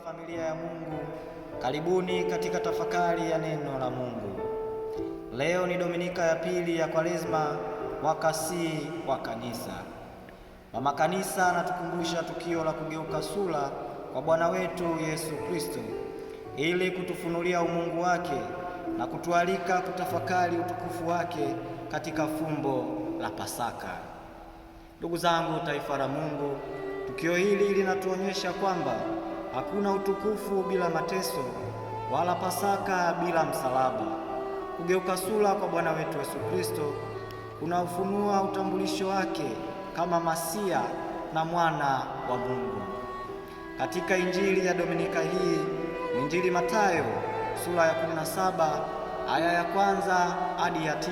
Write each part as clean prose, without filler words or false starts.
Familia ya Mungu, karibuni katika tafakari ya neno la Mungu. Leo ni Dominika ya pili ya Kwaresma, mwaka C wa Kanisa. Mama Kanisa anatukumbusha tukio la kugeuka sura kwa Bwana wetu Yesu Kristo ili kutufunulia umungu wake na kutualika kutafakari utukufu wake katika fumbo la Pasaka. Ndugu zangu, taifa la Mungu, tukio hili linatuonyesha kwamba hakuna utukufu bila mateso, wala Pasaka bila msalaba. Kugeuka sura kwa Bwana wetu Yesu Kristo kunaufunua utambulisho wake kama Masia na mwana wa Mungu. Katika Injili ya Dominika hii, Injili Mathayo sura ya 17 aya ya 1 hadi ya 9,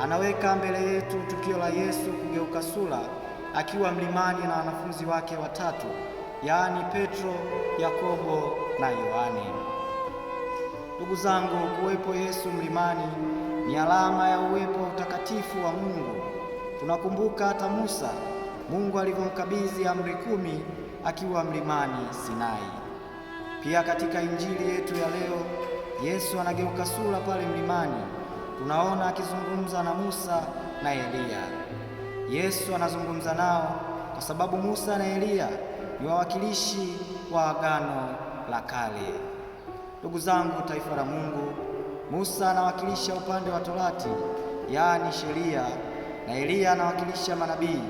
anaweka mbele yetu tukio la Yesu kugeuka sura akiwa mlimani na wanafunzi wake watatu, yaani Petro, Yakobo na Yohane. Ndugu zangu, kuwepo Yesu mlimani ni alama ya uwepo wa utakatifu wa Mungu. Tunakumbuka hata Musa, Mungu alivyomkabidhi amri 10 akiwa mlimani Sinai. Pia katika injili yetu ya leo, Yesu anageuka sura pale mlimani. Tunaona akizungumza na Musa na Eliya. Yesu anazungumza nao kwa sababu Musa na Eliya ni wawakilishi wa Agano la Kale. Ndugu zangu, taifa la Mungu, Musa anawakilisha upande wa Torati, yaani sheria, na Eliya anawakilisha manabii.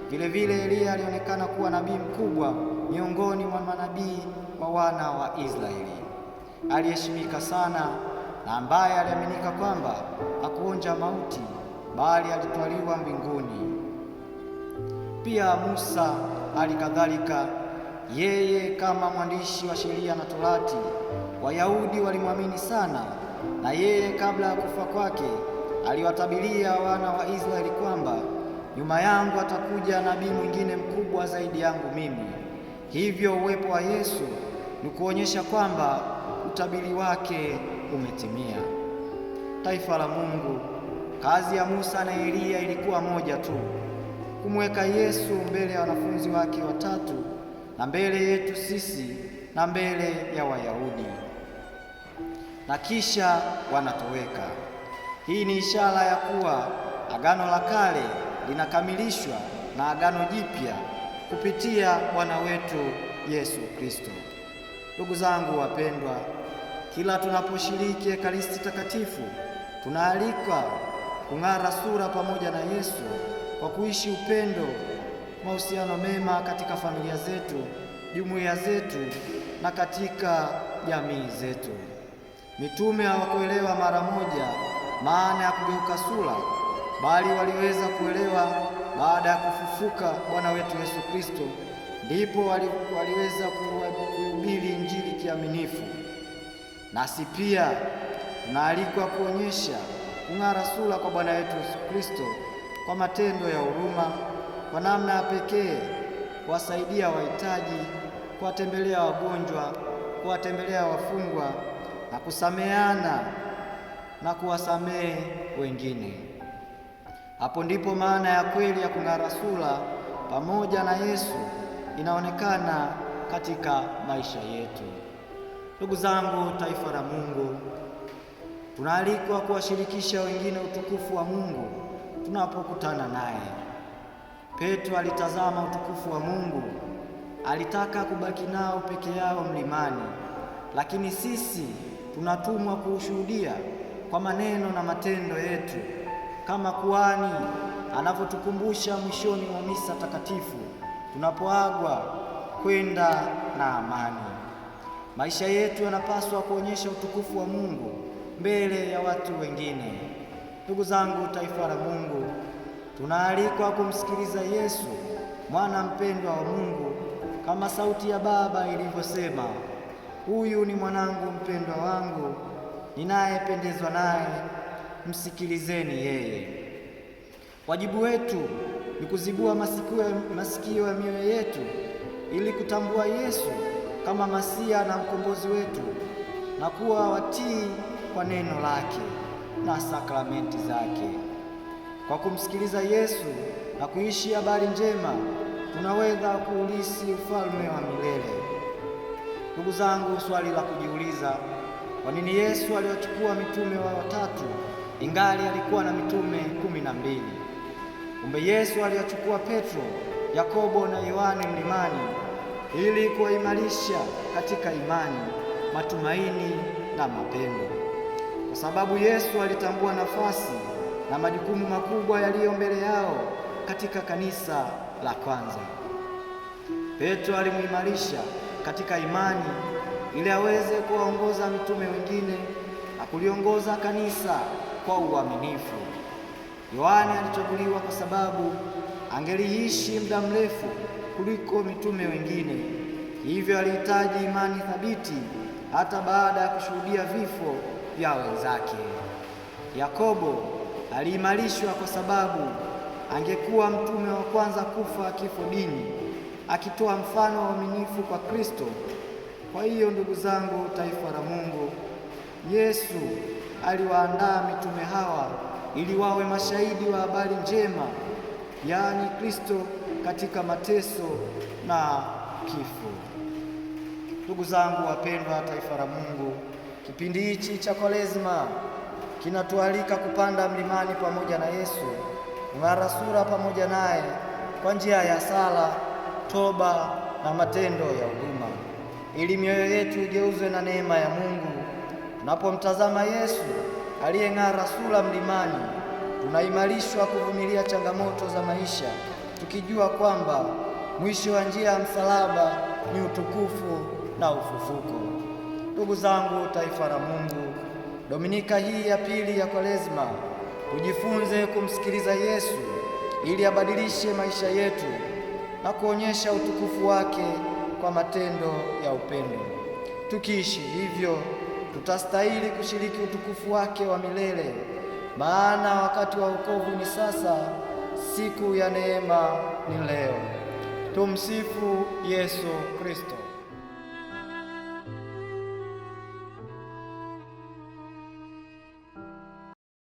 Vile vile Eliya alionekana kuwa nabii mkubwa miongoni mwa manabii wa wana wa Israeli, aliheshimika sana na ambaye aliaminika kwamba hakuonja mauti bali alitwaliwa mbinguni. Pia Musa halikadhalika, yeye kama mwandishi wa sheria na Torati, Wayahudi walimwamini sana, na yeye kabla ya kufa kwake aliwatabiria wana wa Israeli kwamba nyuma yangu atakuja nabii mwingine mkubwa zaidi yangu mimi. Hivyo uwepo wa Yesu ni kuonyesha kwamba utabiri wake umetimia. Taifa la Mungu, kazi ya Musa na Eliya ilikuwa moja tu, kumweka Yesu mbele ya wanafunzi wake watatu na mbele yetu sisi na mbele ya Wayahudi, na kisha wanatoweka. Hii ni ishara ya kuwa Agano la Kale linakamilishwa na Agano Jipya kupitia Bwana wetu Yesu Kristo. Ndugu zangu wapendwa, kila tunaposhiriki Ekaristi Takatifu tunaalikwa kung'ara sura pamoja na Yesu kwa kuishi upendo, mahusiano mema katika familia zetu, jumuiya zetu na katika jamii zetu. Mitume hawakuelewa mara moja maana ya kugeuka sura, bali waliweza kuelewa baada ya kufufuka Bwana wetu Yesu Kristo, ndipo waliweza kuhubiri Injili kiaminifu. Nasi pia tunaalikwa kuonyesha kung'ara sura kwa Bwana wetu Yesu Kristo kwa matendo ya huruma, kwa namna ya pekee kuwasaidia wahitaji, kuwatembelea wagonjwa, kuwatembelea wafungwa na kusameheana na kuwasamehe wengine. Hapo ndipo maana ya kweli ya kung'ara sura pamoja na Yesu inaonekana katika maisha yetu. Ndugu zangu, taifa la Mungu, tunaalikwa kuwashirikisha wengine utukufu wa Mungu tunapokutana naye. Petro alitazama utukufu wa Mungu, alitaka kubaki nao peke yao mlimani, lakini sisi tunatumwa kuushuhudia kwa maneno na matendo yetu, kama kuhani anavyotukumbusha mwishoni mwa misa takatifu tunapoagwa kwenda na amani. Maisha yetu yanapaswa kuonyesha utukufu wa Mungu mbele ya watu wengine. Ndugu zangu, taifa la Mungu, tunaalikwa kumsikiliza Yesu, mwana mpendwa wa Mungu, kama sauti ya Baba ilivyosema, huyu ni mwanangu mpendwa wangu, ninayependezwa naye, msikilizeni yeye. Wajibu wetu ni kuzibua masikio ya mioyo yetu ili kutambua Yesu kama Masia na mkombozi wetu na kuwa watii kwa neno lake na sakramenti zake. Kwa kumsikiliza Yesu na kuishi habari njema, tunaweza kuulisi ufalme wa milele. Ndugu zangu, swali la kujiuliza: kwa nini Yesu aliwachukua mitume wa watatu ingali alikuwa na mitume 12? Kumbe Yesu aliwachukua Petro, Yakobo na Yohane mlimani ili kuwaimarisha katika imani, matumaini na mapendo, kwa sababu Yesu alitambua nafasi na majukumu makubwa yaliyo mbele yao katika kanisa la kwanza. Petro alimuimarisha katika imani ili aweze kuwaongoza mitume wengine na kuliongoza kanisa kwa uaminifu. Yohane alichaguliwa kwa sababu angeliishi muda mrefu kuliko mitume wengine, hivyo alihitaji imani thabiti hata baada ya kushuhudia vifo vya wenzake. Yakobo aliimarishwa kwa sababu angekuwa mtume wa kwanza kufa kifo dini, akitoa mfano wa uaminifu kwa Kristo. Kwa hiyo ndugu zangu, taifa la Mungu, Yesu aliwaandaa mitume hawa ili wawe mashahidi wa habari njema, yaani Kristo katika mateso na kifo. Ndugu zangu wapendwa, taifa la Mungu, kipindi hichi cha Kwaresma kinatualika kupanda mlimani pamoja na Yesu, kung'ara sura pamoja naye kwa njia ya sala, toba na matendo ya huruma, ili mioyo yetu igeuzwe na neema ya Mungu. Tunapomtazama Yesu aliyeng'ara sura mlimani, tunaimarishwa kuvumilia changamoto za maisha, tukijua kwamba mwisho wa njia ya msalaba ni utukufu na ufufuko. Ndugu zangu, taifa la Mungu, Dominika hii ya pili ya Kwaresma tujifunze kumsikiliza Yesu ili abadilishe maisha yetu na kuonyesha utukufu wake kwa matendo ya upendo. Tukiishi hivyo, tutastahili kushiriki utukufu wake wa milele, maana wakati wa wokovu ni sasa, siku ya neema ni leo. Tumsifu Yesu Kristo.